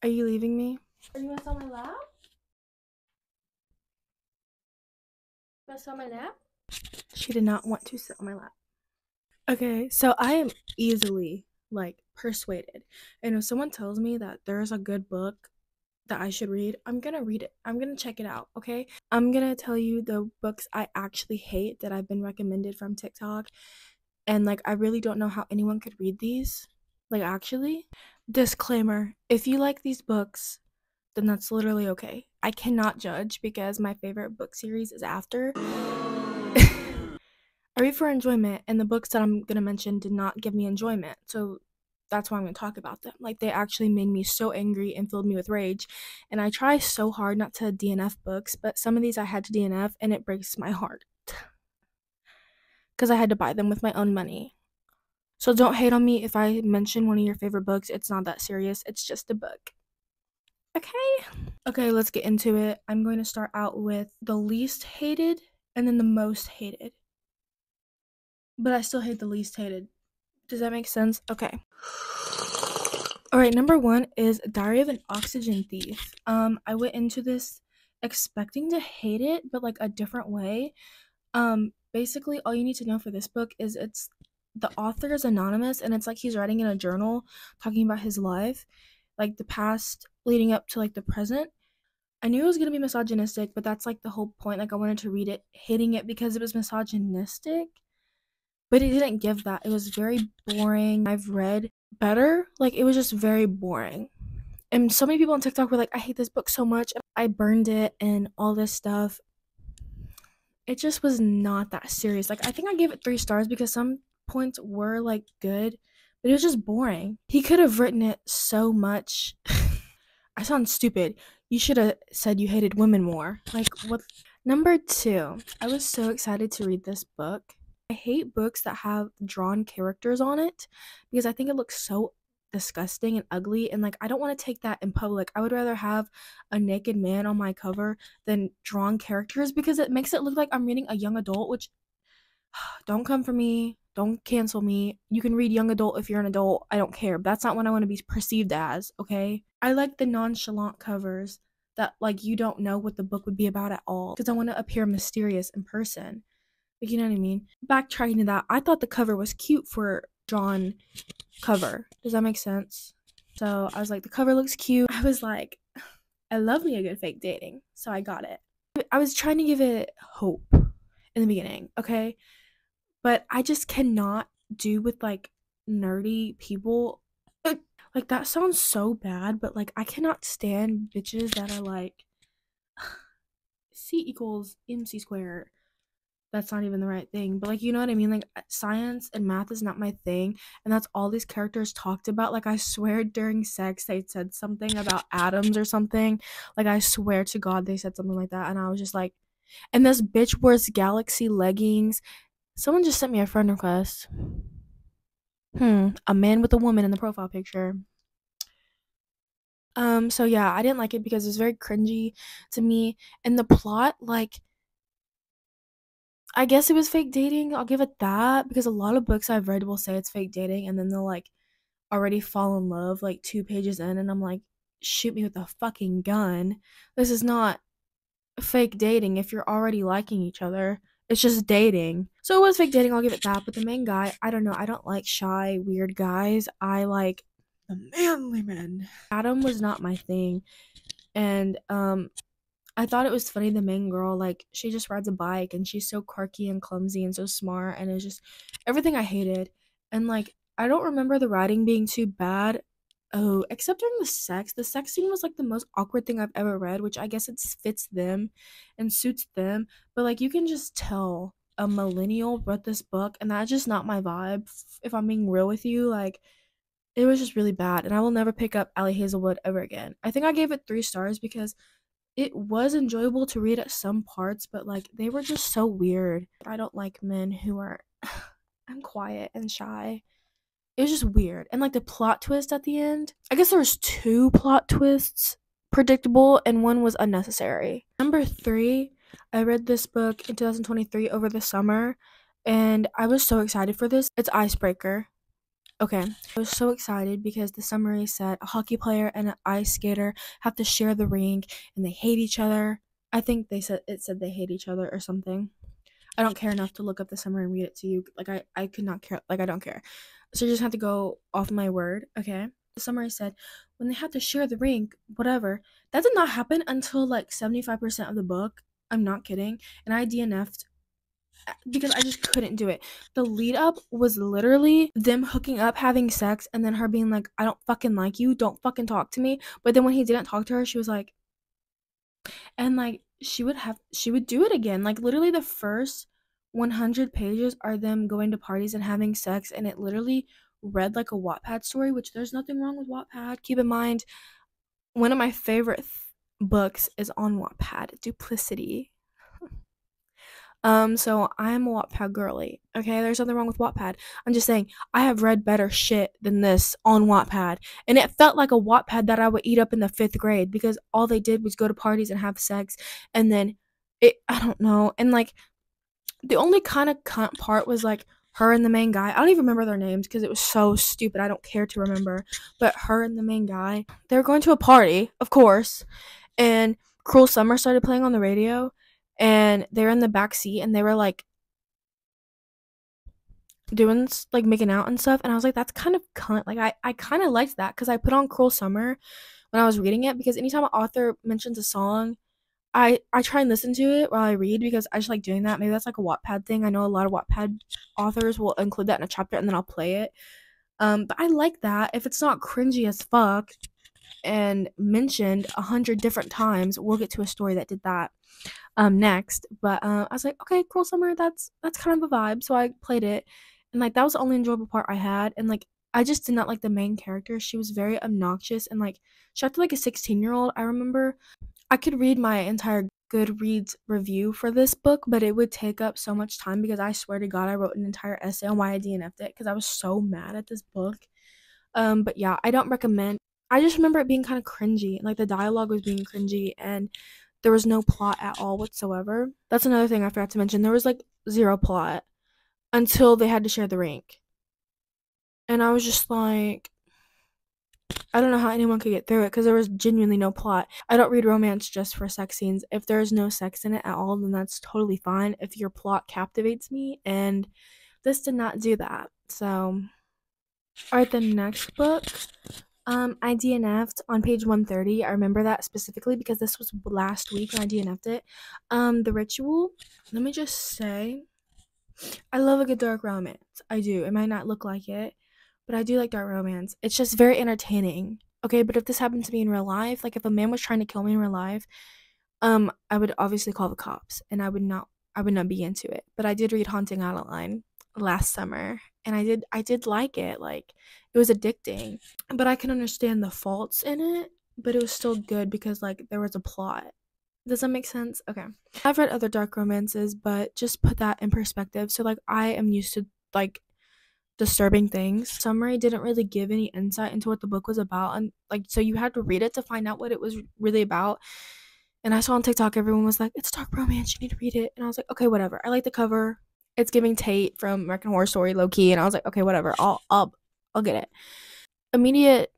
Are you leaving me? Are you gonna sit on my lap? Gonna sit on my lap? She did not want to sit on my lap. Okay, so I am easily like persuaded. And if someone tells me that there's a good book that I should read, I'm gonna read it. I'm gonna check it out, okay? I'm gonna tell you the books I actually hate that I've been recommended from TikTok. And like, I really don't know how anyone could read these. Like, actually, disclaimer, if you like these books, then that's literally okay. I cannot judge because my favorite book series is After. I read for enjoyment, and the books that I'm gonna mention did not give me enjoyment. So that's why I'm gonna talk about them. Like, they actually made me so angry and filled me with rage. And I try so hard not to DNF books, but some of these I had to DNF, and it breaks my heart because I had to buy them with my own money. So don't hate on me if I mention one of your favorite books. It's not that serious. It's just a book. Okay? Okay, let's get into it. I'm going to start out with the least hated and then the most hated. But I still hate the least hated. Does that make sense? Okay. Alright, number 1 is Diary of an Oxygen Thief. I went into this expecting to hate it, but like a different way. Basically all you need to know for this book is the author is anonymous, and it's like he's writing in a journal talking about his life, like the past leading up to like the present. I knew it was gonna be misogynistic, but that's like the whole point. Like, I wanted to read it hating it because it was misogynistic, but it didn't give that. It was very boring. I've read better. Like, it was just very boring. And so many people on TikTok were like, I hate this book so much. I burned it and all this stuff. It just was not that serious. Like, I think I gave it 3 stars because some points were like good, but it was just boring. He could have written it so much. I sound stupid. You should have said you hated women more. Like, what? Number 2, I was so excited to read this book. I hate books that have drawn characters on it because I think it looks so disgusting and ugly, and like, I don't want to take that in public. I would rather have a naked man on my cover than drawn characters because it makes it look like I'm reading a young adult, which don't come for me. Don't cancel me. You can read young adult if you're an adult. I don't care. But that's not what I want to be perceived as, okay? I like the nonchalant covers that like you don't know what the book would be about at all because I want to appear mysterious in person. Like, you know what I mean? Backtracking to that, I thought the cover was cute for drawn cover. Does that make sense? So I was like, the cover looks cute. I was like, I love me a good fake dating. So I got it. I was trying to give it hope in the beginning, okay? But I just cannot do with like nerdy people. Like, that sounds so bad, but like, I cannot stand bitches that are like C equals MC squared. That's not even the right thing, but like, you know what I mean? Like, science and math is not my thing, and that's all these characters talked about. Like, I swear during sex they said something about atoms or something. Like, I swear to God they said something like that, and I was just like, and this bitch wears galaxy leggings. Someone just sent me a friend request. A man with a woman in the profile picture. So yeah, I didn't like it because it was very cringy to me. And the plot, like, I guess it was fake dating. I'll give it that because a lot of books I've read will say it's fake dating and then they'll like already fall in love like 2 pages in, and I'm like, shoot me with a fucking gun. This is not fake dating if you're already liking each other. It's just dating. So it was fake dating, I'll give it that. But the main guy, I don't know. I don't like shy, weird guys. I like the manly men. Adam was not my thing. And I thought it was funny, the main girl, like, she just rides a bike and she's so quirky and clumsy and so smart, and it's just everything I hated. And like, I don't remember the writing being too bad. Oh, except during the sex. The sex scene was like the most awkward thing I've ever read, which I guess it fits them and suits them. But like, you can just tell a millennial wrote this book, and that's just not my vibe. If I'm being real with you, like, it was just really bad, and I will never pick up Allie Hazelwood ever again. I think I gave it 3 stars because it was enjoyable to read at some parts, but like, they were just so weird. I don't like men who are I'm quiet and shy. It was just weird. And like, the plot twist at the end, I guess there was 2 plot twists, predictable, and one was unnecessary. Number 3, I read this book in 2023 over the summer, and I was so excited for this. It's Icebreaker. Okay, I was so excited because the summary said a hockey player and an ice skater have to share the rink and they hate each other. I think it said they hate each other or something. I don't care enough to look up the summary and read it to you. Like I could not care. Like I don't care. So you just have to go off my word, okay? The summary said when they had to share the rink, whatever. That did not happen until like 75% of the book. I'm not kidding. And I DNF'd because I just couldn't do it. The lead up was literally them hooking up, having sex, and then her being like, I don't fucking like you, don't fucking talk to me. But then when he didn't talk to her, she was like, and like she would do it again. Like literally the first 100 pages are them going to parties and having sex, and it literally read like a Wattpad story, which there's nothing wrong with Wattpad. Keep in mind, one of my favorite books is on Wattpad, Duplicity. So I'm a Wattpad girly. Okay, there's nothing wrong with Wattpad. I'm just saying I have read better shit than this on Wattpad, and it felt like a Wattpad that I would eat up in the 5th grade because all they did was go to parties and have sex, and then I don't know, and like the only kind of cunt part was like her and the main guy. I don't even remember their names because it was so stupid. I don't care to remember, but her and the main guy, they were going to a party, of course, and Cruel Summer started playing on the radio, and they were in the back seat and they were like doing like making out and stuff, and I was like, that's kind of cunt. Like I kind of liked that because I put on Cruel Summer when I was reading it because anytime an author mentions a song, I try and listen to it while I read because I just like doing that. Maybe that's like a Wattpad thing. I know a lot of Wattpad authors will include that in a chapter and then I'll play it. But I like that if it's not cringy as fuck and mentioned 100 different times. We'll get to a story that did that next. But I was like, okay, Cruel Summer, that's kind of a vibe. So I played it, and like that was the only enjoyable part I had. And like I just did not like the main character. She was very obnoxious and like she acted like a 16-year-old. I remember I could read my entire Goodreads review for this book, but it would take up so much time because I swear to God, I wrote an entire essay on why I DNF'd it because I was so mad at this book. But yeah, I don't recommend. I just remember it being kind of cringy. Like the dialogue was being cringy and there was no plot at all whatsoever. That's another thing I forgot to mention. There was like zero plot until they had to share the rink. And I was just like, I don't know how anyone could get through it because there was genuinely no plot. I don't read romance just for sex scenes. If there's no sex in it at all, then that's totally fine if your plot captivates me. And this did not do that. So, alright, the next book. I DNF'd on page 130. I remember that specifically because this was last week when I DNF'd it. The Ritual. Let me just say, I love a good dark romance. I do. It might not look like it, but I do like dark romance. It's just very entertaining. Okay, but if this happened to me in real life, like if a man was trying to kill me in real life, I would obviously call the cops, and I would not be into it. But I did read Haunting Adeline last summer, and I did like it. Like it was addicting, but I can understand the faults in it, but it was still good because like there was a plot. Does that make sense? Okay. I've read other dark romances, but just put that in perspective. So like I am used to like disturbing things. Summary didn't really give any insight into what the book was about, and like so you had to read it to find out what it was really about. And I saw on TikTok everyone was like, it's dark romance, you need to read it. And I was like, okay, whatever. I like the cover. It's giving Tate from American Horror Story low key, and I was like, okay, whatever. I'll get it. Immediate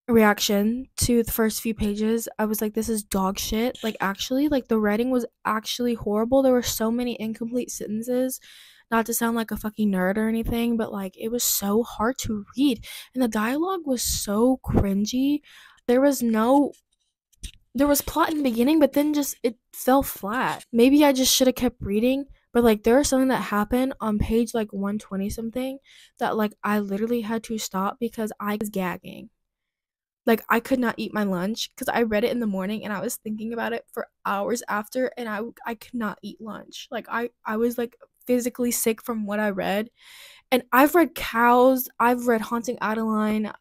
reaction to the first few pages, I was like, this is dog shit. Like actually, like the writing was actually horrible. There were so many incomplete sentences. Not to sound like a fucking nerd or anything, but like it was so hard to read. And the dialogue was so cringy. There was no there was plot in the beginning, but then just it fell flat. Maybe I just should have kept reading, but like there was something that happened on page like 120 something that like I literally had to stop because I was gagging. Like I could not eat my lunch because I read it in the morning and I was thinking about it for hours after, and I could not eat lunch. Like I was like physically sick from what I read. And I've read Cows, I've read Haunting Adeline.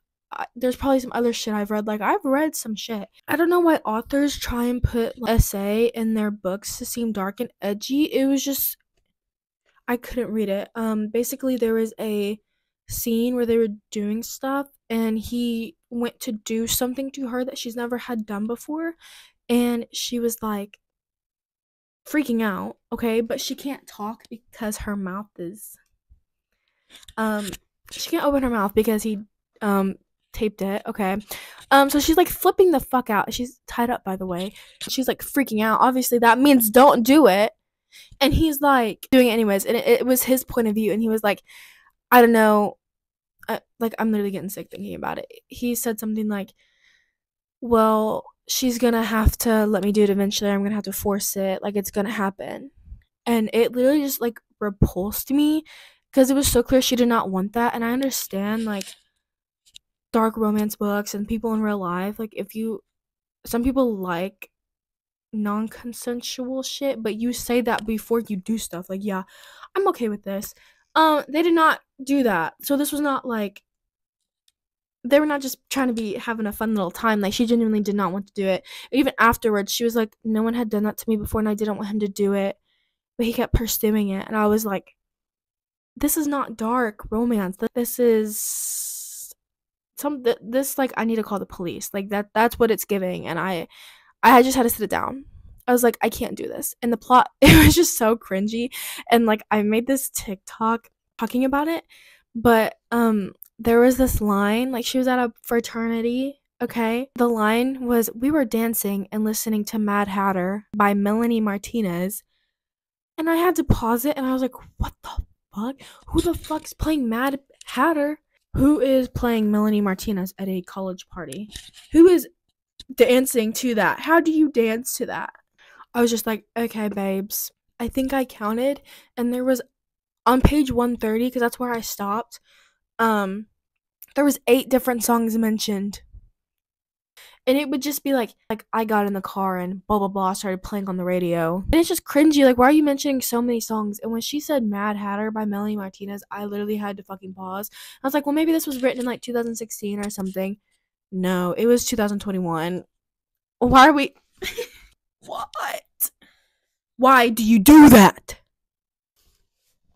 There's probably some other shit I've read. Like I've read some shit. I don't know why authors try and put like, essay in their books to seem dark and edgy. It was just I couldn't read it. Basically there was a scene where they were doing stuff and he went to do something to her that she's never had done before, and she was like freaking out, okay, but she can't talk because her mouth is She can't open her mouth because he um taped it. Okay. So she's like flipping the fuck out. She's tied up, by the way. She's like freaking out. Obviously that means don't do it. And he's like doing it anyways. And it was his point of view. And he was like, I don't know. Like, I'm literally getting sick thinking about it. He said something like, well, she's gonna have to let me do it eventually. I'm gonna have to force it. Like, it's gonna happen. And it literally just like repulsed me because it was so clear she did not want that. And I understand like dark romance books and people in real life. Like, if you, some people like non-consensual shit, but you say that before you do stuff. Like, yeah, I'm okay with this. They did not do that. So this was not like they were not just trying to be having a fun little time. Like, she genuinely did not want to do it. Even afterwards, she was like, no one had done that to me before, and I didn't want him to do it. But he kept pursuing it, and I was like, this is not dark romance. This is this like I need to call the police. Like that's what it's giving, and I just had to sit it down. I was like, I can't do this. And the plot, it was just so cringy. And like I made this TikTok talking about it, but there was this line, like she was at a fraternity, okay? The line was, we were dancing and listening to Mad Hatter by Melanie Martinez. And I had to pause it and I was like, what the fuck? Who the fuck's playing Mad Hatter? Who is playing Melanie Martinez at a college party? Who is dancing to that? How do you dance to that? I was just like, okay, babes. I think I counted, and there was on page 130, because that's where I stopped. There was 8 different songs mentioned, and it would just be like I got in the car and blah blah blah started playing on the radio, and it's just cringy. Like, why are you mentioning so many songs? And when she said Mad Hatter by Melanie Martinez, I literally had to fucking pause. I was like, well, maybe this was written in like 2016 or something. No, it was 2021. Why are we what? Why do you do that?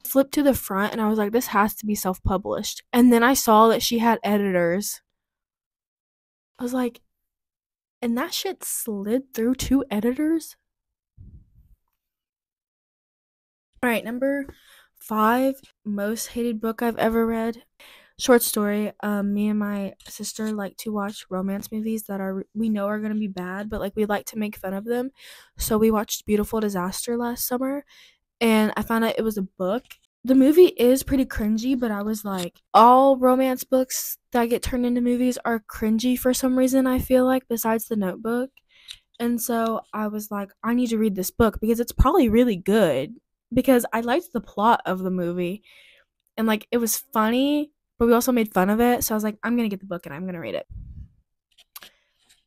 Flipped to the front and I was like, this has to be self-published. And then I saw that she had editors. I was like, and that shit slid through 2 editors? All right, number 5, most hated book I've ever read. Short story. Me and my sister like to watch romance movies that we know are gonna be bad, but like we like to make fun of them. So we watched Beautiful Disaster last summer, and I found out it was a book. The movie is pretty cringy, but I was like, all romance books that get turned into movies are cringy for some reason, I feel like, besides The Notebook. And so I was like, I need to read this book because it's probably really good. Because I liked the plot of the movie. And like it was funny, but we also made fun of it. So I was like, I'm gonna get the book and I'm gonna read it.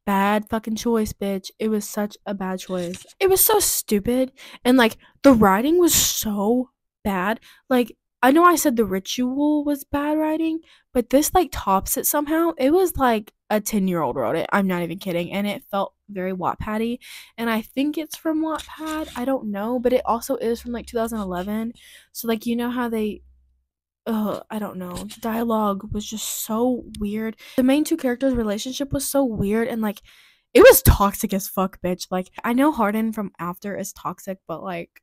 Bad fucking choice, bitch. It was such a bad choice. It was so stupid. And like the writing was so bad. Like, I know I said The Ritual was bad writing, but this like tops it somehow. It was like a 10-year-old wrote it. I'm not even kidding. And it felt very Wattpad-y. And I think it's from Wattpad. I don't know, but it also is from like 2011. So like, you know how they I don't know. The dialogue was just so weird. The main 2 characters' relationship was so weird, and like it was toxic as fuck, bitch. Like, I know Harden from After is toxic, but like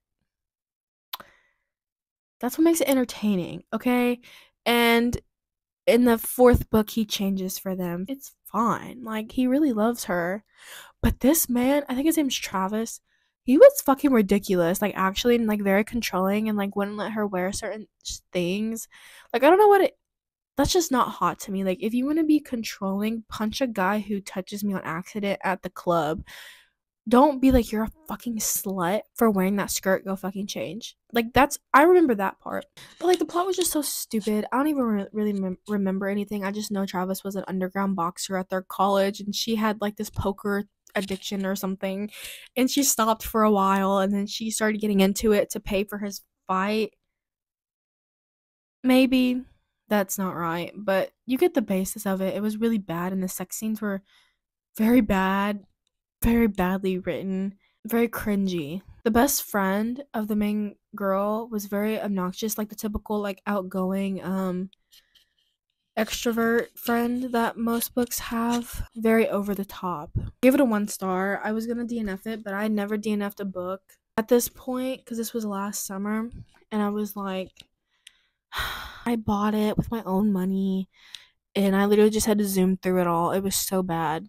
that's what makes it entertaining, okay? And in the 4th book he changes for them. It's fine. Like, he really loves her. But this man, I think his name's Travis, he was fucking ridiculous. Like, actually, and like very controlling, and like wouldn't let her wear certain things. Like, I don't know what it, that's just not hot to me. Like, if you want to be controlling, punch a guy who touches me on accident at the club. Don't be like, you're a fucking slut for wearing that skirt. Go fucking change. Like, I remember that part. But like, the plot was just so stupid. I don't even really remember anything. I just know Travis was an underground boxer at their college, and she had like this poker addiction or something, and she stopped for a while, and then she started getting into it to pay for his fight. Maybe that's not right, but you get the basis of it. It was really bad, and the sex scenes were very bad, very badly written, very cringy. The best friend of the main girl was very obnoxious, like the typical like outgoing extrovert friend that most books have. Very over the top. Give it a 1 star. I was gonna DNF it, but I never DNF'd a book at this point because this was last summer, and I was like, I bought it with my own money and I literally just had to zoom through it all. It was so bad.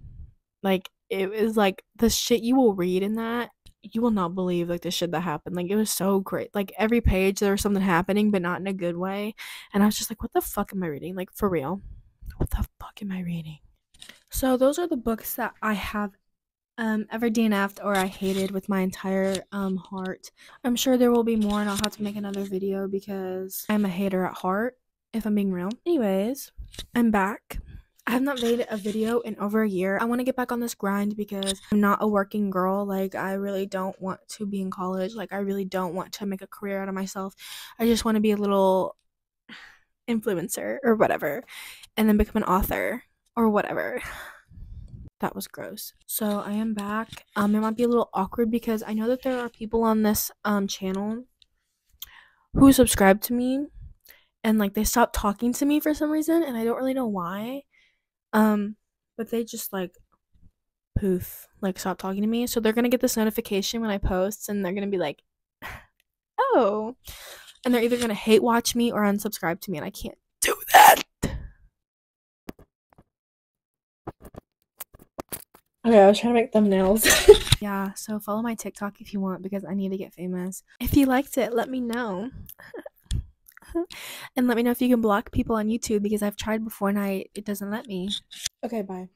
Like, it was like the shit you will read in that, you will not believe like the shit that happened. Like, it was so great. Like, every page there was something happening, but not in a good way. And I was just like, what the fuck am I reading? Like, for real. What the fuck am I reading? So those are the books that I have ever DNF'd or I hated with my entire heart. I'm sure there will be more and I'll have to make another video because I'm a hater at heart, if I'm being real. Anyways, I'm back. I have not made a video in over a year. I want to get back on this grind because I'm not a working girl. Like, I really don't want to be in college. Like, I really don't want to make a career out of myself. I just want to be a little influencer or whatever and then become an author or whatever. That was gross. So I am back. It might be a little awkward because I know that there are people on this channel who subscribe to me and like they stopped talking to me for some reason and I don't really know why. But they just like poof, like stop talking to me. So they're gonna get this notification when I post and they're gonna be like, oh. And they're either gonna hate watch me or unsubscribe to me and I can't do that. Okay, I was trying to make thumbnails. Yeah, so follow my TikTok if you want because I need to get famous. If you liked it, let me know. And let me know if you can block people on YouTube because I've tried before and it doesn't let me. Okay, bye.